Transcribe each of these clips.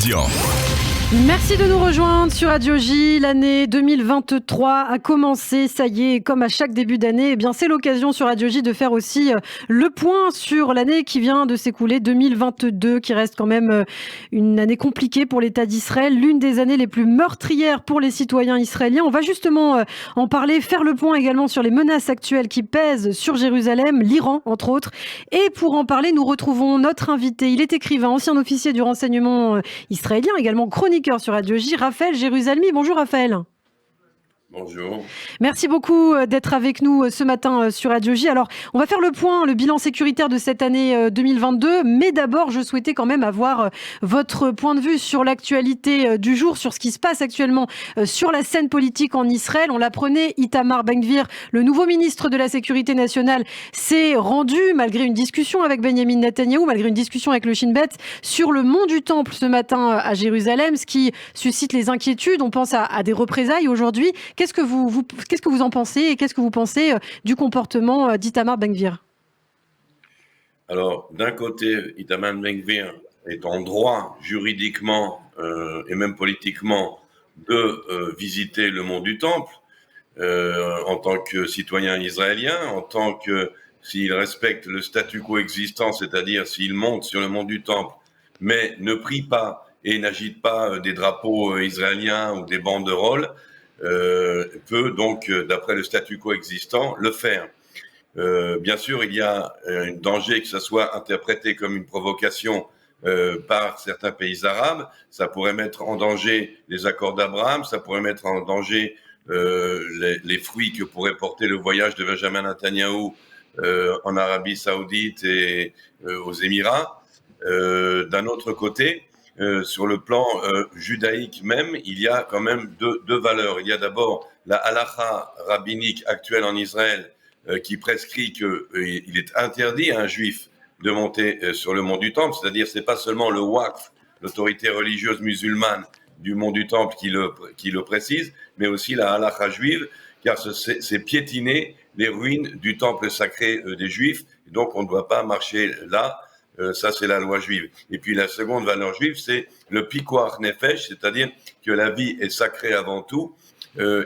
quotidien. Merci de nous rejoindre sur Radio J. L'année 2023 a commencé, ça y est, comme à chaque début d'année, c'est l'occasion sur Radio J de faire aussi le point sur l'année qui vient de s'écouler, 2022, qui reste quand même une année compliquée pour l'État d'Israël, l'une des années les plus meurtrières pour les citoyens israéliens. On va justement en parler, faire le point également sur les menaces actuelles qui pèsent sur Jérusalem, l'Iran entre autres. Et pour en parler, nous retrouvons notre invité. Il est écrivain, ancien officier du renseignement israélien, également chroniqueur sur Radio J, Raphaël Jérusalemi. Bonjour Raphaël. Bonjour. Merci beaucoup d'être avec nous ce matin sur Radio J. Alors, on va faire le point, le bilan sécuritaire de cette année 2022. Mais d'abord, je souhaitais quand même avoir votre point de vue sur l'actualité du jour, sur ce qui se passe actuellement sur la scène politique en Israël. On l'apprenait, Itamar Ben-Gvir, le nouveau ministre de la Sécurité nationale, s'est rendu, malgré une discussion avec Benyamin Netanyahou, malgré une discussion avec le Shin Bet, sur le mont du Temple ce matin à Jérusalem, ce qui suscite les inquiétudes. On pense à des représailles aujourd'hui. Qu'est-ce que vous en pensez et qu'est-ce que vous pensez du comportement d'Itamar Ben-Gvir ? Alors, d'un côté, Itamar Ben-Gvir est en droit, juridiquement et même politiquement, de visiter le mont du Temple en tant que citoyen israélien, en tant que, s'il respecte le statu quo existant, c'est-à-dire s'il monte sur le mont du Temple, mais ne prie pas et n'agite pas des drapeaux israéliens ou des banderoles, peut donc, d'après le statu quo existant, le faire. Bien sûr, il y a un danger que ça soit interprété comme une provocation par certains pays arabes. Ça pourrait mettre en danger les accords d'Abraham, ça pourrait mettre en danger les fruits que pourrait porter le voyage de Benjamin Netanyahou en Arabie Saoudite et aux Émirats. D'un autre côté, sur le plan judaïque même, il y a quand même deux valeurs. Il y a d'abord la halakha rabbinique actuelle en Israël qui prescrit qu'il est interdit à un juif de monter sur le mont du Temple, c'est-à-dire c'est pas seulement le Waqf, l'autorité religieuse musulmane du mont du Temple qui le précise, mais aussi la halakha juive, car c'est piétiner les ruines du temple sacré des juifs, et donc on ne doit pas marcher là. Ça, c'est la loi juive. Et puis, la seconde valeur juive, c'est le pikuach nefesh, c'est-à-dire que la vie est sacrée avant tout.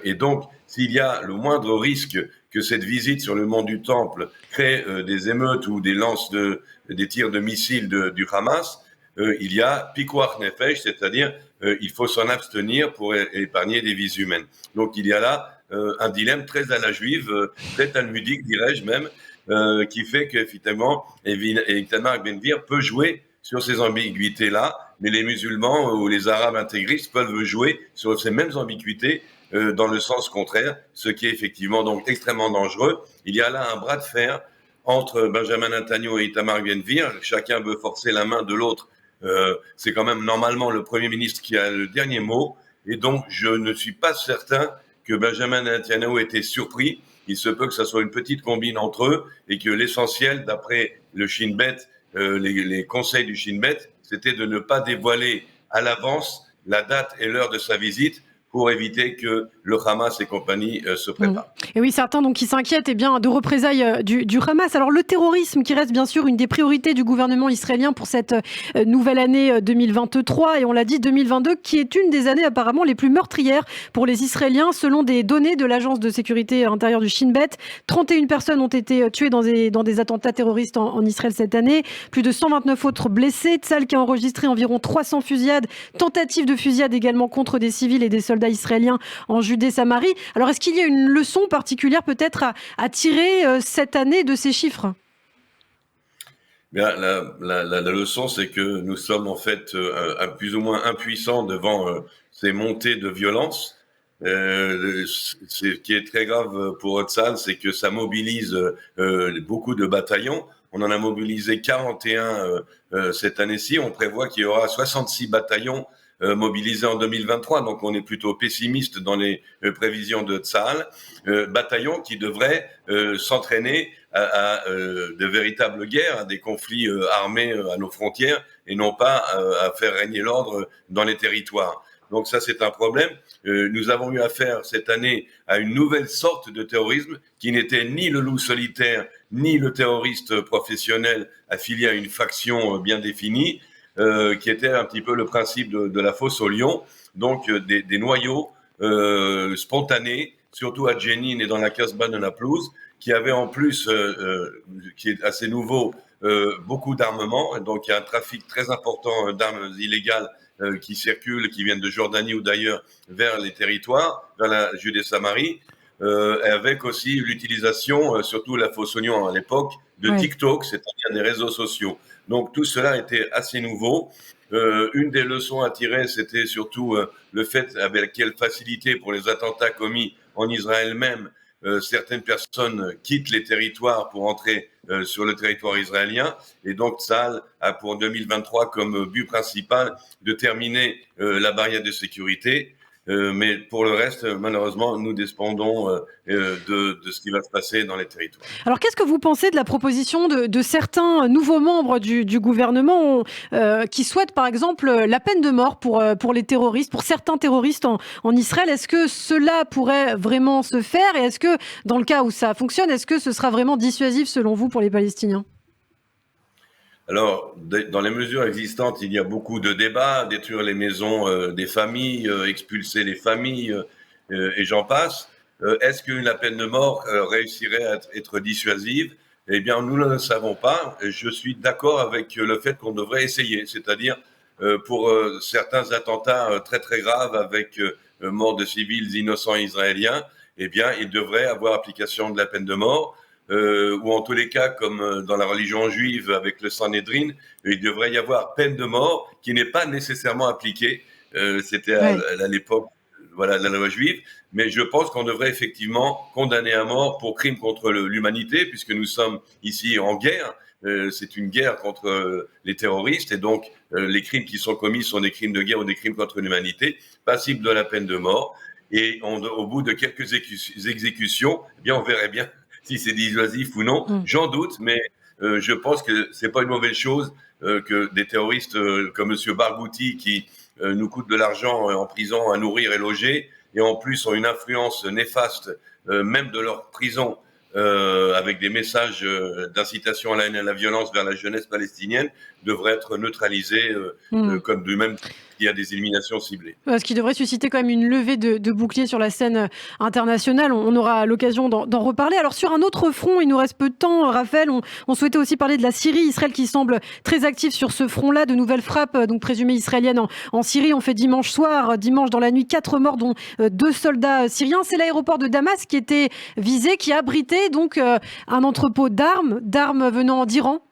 Et donc, s'il y a le moindre risque que cette visite sur le mont du Temple crée des émeutes ou des tirs de missiles du Hamas, il y a pikuach nefesh, c'est-à-dire il faut s'en abstenir pour épargner des vies humaines. Donc, il y a là un dilemme très à la juive, très talmudique, dirais-je même, qui fait qu'effectivement, Itamar Ben-Gvir peut jouer sur ces ambiguïtés-là, mais les musulmans ou les arabes intégristes peuvent jouer sur ces mêmes ambiguïtés dans le sens contraire, ce qui est effectivement donc extrêmement dangereux. Il y a là un bras de fer entre Benjamin Netanyahou et Itamar Ben-Gvir. Chacun veut forcer la main de l'autre. C'est quand même normalement le Premier ministre qui a le dernier mot, et donc je ne suis pas certain que Benjamin Netanyahou était surpris. Il se peut que ça soit une petite combine entre eux et que l'essentiel, d'après le Shin Bet, les conseils du Shin Bet, c'était de ne pas dévoiler à l'avance la date et l'heure de sa visite pour éviter que le Hamas et compagnie se préparent. Et oui, certains donc, qui s'inquiètent de représailles du Hamas. Alors le terrorisme qui reste bien sûr une des priorités du gouvernement israélien pour cette nouvelle année 2023. Et on l'a dit, 2022 qui est une des années apparemment les plus meurtrières pour les Israéliens. Selon des données de l'agence de sécurité intérieure du Shin Bet, 31 personnes ont été tuées dans des attentats terroristes en Israël cette année. Plus de 129 autres blessés. Tzal qui a enregistré environ 300 fusillades, tentatives de fusillade également contre des civils et des soldats israéliens en Judée-Samarie. Alors, est-ce qu'il y a une leçon particulière peut-être à tirer cette année de ces chiffres ? Bien, la leçon, c'est que nous sommes en fait plus ou moins impuissants devant ces montées de violence. Ce qui est très grave pour Tzal, c'est que ça mobilise beaucoup de bataillons. On en a mobilisé 41 cette année-ci. On prévoit qu'il y aura 66 bataillons mobilisés en 2023, donc on est plutôt pessimiste dans les prévisions de Tzahal, bataillons qui devraient s'entraîner à de véritables guerres, à des conflits armés à nos frontières, et non pas à faire régner l'ordre dans les territoires. Donc ça, c'est un problème. Nous avons eu affaire cette année à une nouvelle sorte de terrorisme qui n'était ni le loup solitaire, ni le terroriste professionnel affilié à une faction bien définie. qui était un petit peu le principe de la fosse au lion, donc des noyaux spontanés, surtout à Jenin et dans la Casbah de Naplouse, qui avaient en plus, qui est assez nouveau, beaucoup d'armements. Donc il y a un trafic très important d'armes illégales qui circulent, qui viennent de Jordanie ou d'ailleurs vers les territoires, vers la Judée-Samarie, avec aussi l'utilisation, surtout la fosse au lion à l'époque, de TikTok, c'est-à-dire des réseaux sociaux. Donc tout cela était assez nouveau. Une des leçons à tirer, c'était surtout le fait avec quelle facilité pour les attentats commis en Israël même, certaines personnes quittent les territoires pour entrer sur le territoire israélien. Et donc Tsahal a pour 2023 comme but principal de terminer la barrière de sécurité. Mais pour le reste, malheureusement, nous dépendons de ce qui va se passer dans les territoires. Alors, qu'est-ce que vous pensez de la proposition de certains nouveaux membres du gouvernement qui souhaitent, par exemple, la peine de mort pour les terroristes, pour certains terroristes en Israël? Est-ce que cela pourrait vraiment se faire? Et est-ce que, dans le cas où ça fonctionne, est-ce que ce sera vraiment dissuasif, selon vous, pour les Palestiniens? Alors, dans les mesures existantes, il y a beaucoup de débats, détruire les maisons des familles, expulser les familles, et j'en passe. Est-ce que la peine de mort réussirait à être dissuasive? Eh bien, nous ne le savons pas. Je suis d'accord avec le fait qu'on devrait essayer, c'est-à-dire pour certains attentats très très graves avec mort de civils innocents israéliens, eh bien, il devrait avoir application de la peine de mort. Ou en tous les cas, comme dans la religion juive avec le Sanhédrin, il devrait y avoir peine de mort qui n'est pas nécessairement appliquée. C'était à l'époque, voilà, de la loi juive. Mais je pense qu'on devrait effectivement condamner à mort pour crime contre l'humanité, puisque nous sommes ici en guerre. C'est une guerre contre les terroristes, et donc les crimes qui sont commis sont des crimes de guerre ou des crimes contre l'humanité, passibles de la peine de mort. Et au bout de quelques exécutions, eh bien, on verrait bien si c'est dissuasif ou non. J'en doute, mais je pense que c'est pas une mauvaise chose que des terroristes comme Monsieur Barghouti, qui nous coûtent de l'argent en prison à nourrir et loger, et en plus ont une influence néfaste même de leur prison, avec des messages d'incitation à la haine et à la violence vers la jeunesse palestinienne, devraient être neutralisés comme de même qu'il y a des éliminations ciblées. Ce qui devrait susciter quand même une levée de boucliers sur la scène internationale. On aura l'occasion d'en reparler. Alors sur un autre front, il nous reste peu de temps, Raphaël, on souhaitait aussi parler de la Syrie. Israël qui semble très actif sur ce front-là. De nouvelles frappes donc présumées israéliennes en Syrie. On fait dimanche dans la nuit, 4 morts, dont 2 soldats syriens. C'est l'aéroport de Damas qui était visé, qui abritait donc un entrepôt d'armes venant d'Iran.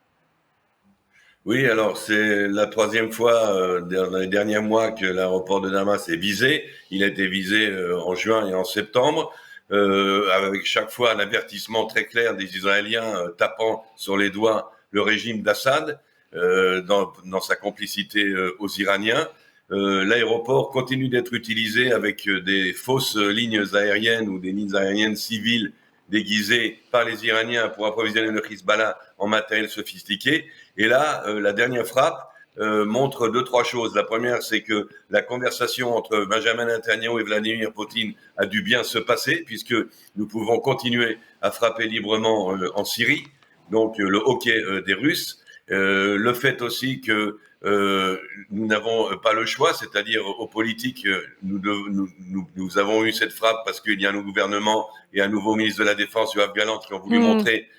Oui, alors c'est la troisième fois dans les derniers mois que l'aéroport de Damas est visé. Il a été visé en juin et en septembre, avec chaque fois un avertissement très clair des Israéliens tapant sur les doigts le régime d'Assad dans sa complicité aux Iraniens. L'aéroport continue d'être utilisé avec des fausses lignes aériennes ou des lignes aériennes civiles déguisées par les Iraniens pour approvisionner le Hezbollah en matériel sophistiqué. Et là, la dernière frappe montre 2-3 choses. La première, c'est que la conversation entre Benjamin Netanyahu et Vladimir Poutine a dû bien se passer, puisque nous pouvons continuer à frapper librement en Syrie, donc le hockey des Russes. Le fait aussi que nous n'avons pas le choix, c'est-à-dire aux politiques, nous avons eu cette frappe parce qu'il y a un nouveau gouvernement et un nouveau ministre de la Défense, Yoav Gallant, qui ont voulu montrer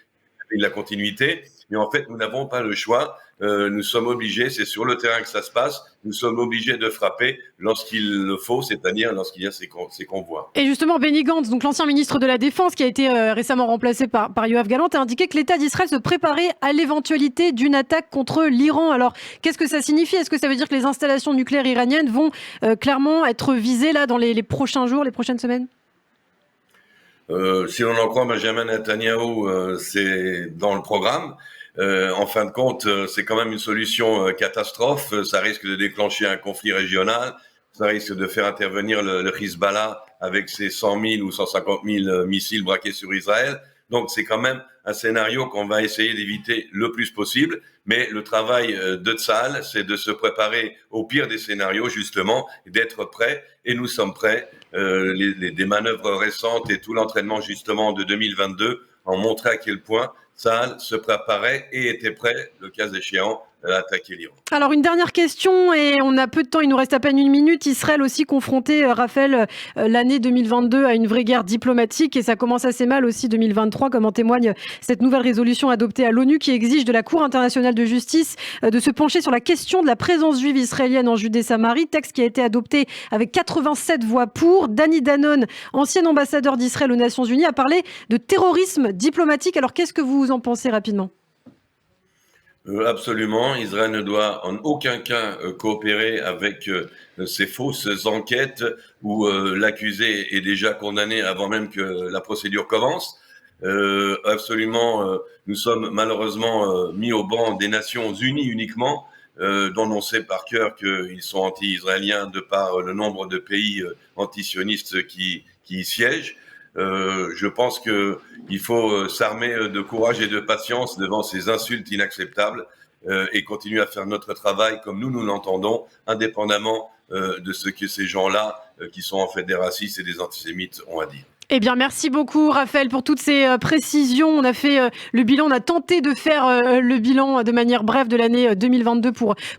la continuité. Mais en fait, nous n'avons pas le choix. Nous sommes obligés, c'est sur le terrain que ça se passe, nous sommes obligés de frapper lorsqu'il le faut, c'est-à-dire lorsqu'il y a ces convois. Et justement, Benny Gantz, donc l'ancien ministre de la Défense, qui a été récemment remplacé par Yoav Gallant, a indiqué que l'État d'Israël se préparait à l'éventualité d'une attaque contre l'Iran. Alors, qu'est-ce que ça signifie? Est-ce que ça veut dire que les installations nucléaires iraniennes vont clairement être visées là dans les prochains jours, les prochaines semaines? Si l'on en croit Benjamin Netanyahu, c'est dans le programme. En fin de compte, c'est quand même une solution catastrophe. Ça risque de déclencher un conflit régional. Ça risque de faire intervenir le Hezbollah avec ses 100 000 ou 150 000 missiles braqués sur Israël. Donc, c'est quand même un scénario qu'on va essayer d'éviter le plus possible. Mais le travail de Tsahal, c'est de se préparer au pire des scénarios, justement, et d'être prêt. Et nous sommes prêts. Des manœuvres récentes et tout l'entraînement, justement, de 2022 ont montré à quel point Tsahal se préparait et était prêt, le cas échéant, à attaquer l'Iran. Alors une dernière question, et on a peu de temps, il nous reste à peine une minute. Israël aussi confronté, Raphaël, l'année 2022 à une vraie guerre diplomatique, et ça commence assez mal aussi 2023, comme en témoigne cette nouvelle résolution adoptée à l'ONU qui exige de la Cour internationale de justice de se pencher sur la question de la présence juive israélienne en Judée-Samarie, texte qui a été adopté avec 87 voix pour. Danny Danon, ancien ambassadeur d'Israël aux Nations Unies, a parlé de terrorisme diplomatique. Alors qu'est-ce que vous en pensez rapidement ? Absolument, Israël ne doit en aucun cas coopérer avec ces fausses enquêtes où l'accusé est déjà condamné avant même que la procédure commence. Absolument, nous sommes malheureusement mis au banc des Nations Unies uniquement, dont on sait par cœur qu'ils sont anti-israéliens de par le nombre de pays antisionistes qui y siègent. Je pense qu'il faut s'armer de courage et de patience devant ces insultes inacceptables et continuer à faire notre travail comme nous l'entendons, indépendamment de ce que ces gens-là, qui sont en fait des racistes et des antisémites, ont à dire. Eh bien, merci beaucoup, Raphaël, pour toutes ces précisions. On a fait le bilan, on a tenté de faire le bilan de manière brève de l'année 2022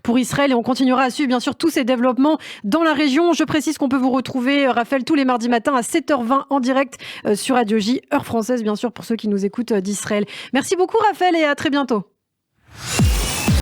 pour Israël, et on continuera à suivre, bien sûr, tous ces développements dans la région. Je précise qu'on peut vous retrouver, Raphaël, tous les mardis matins à 7h20 en direct sur Radio J, heure française, bien sûr, pour ceux qui nous écoutent d'Israël. Merci beaucoup, Raphaël, et à très bientôt.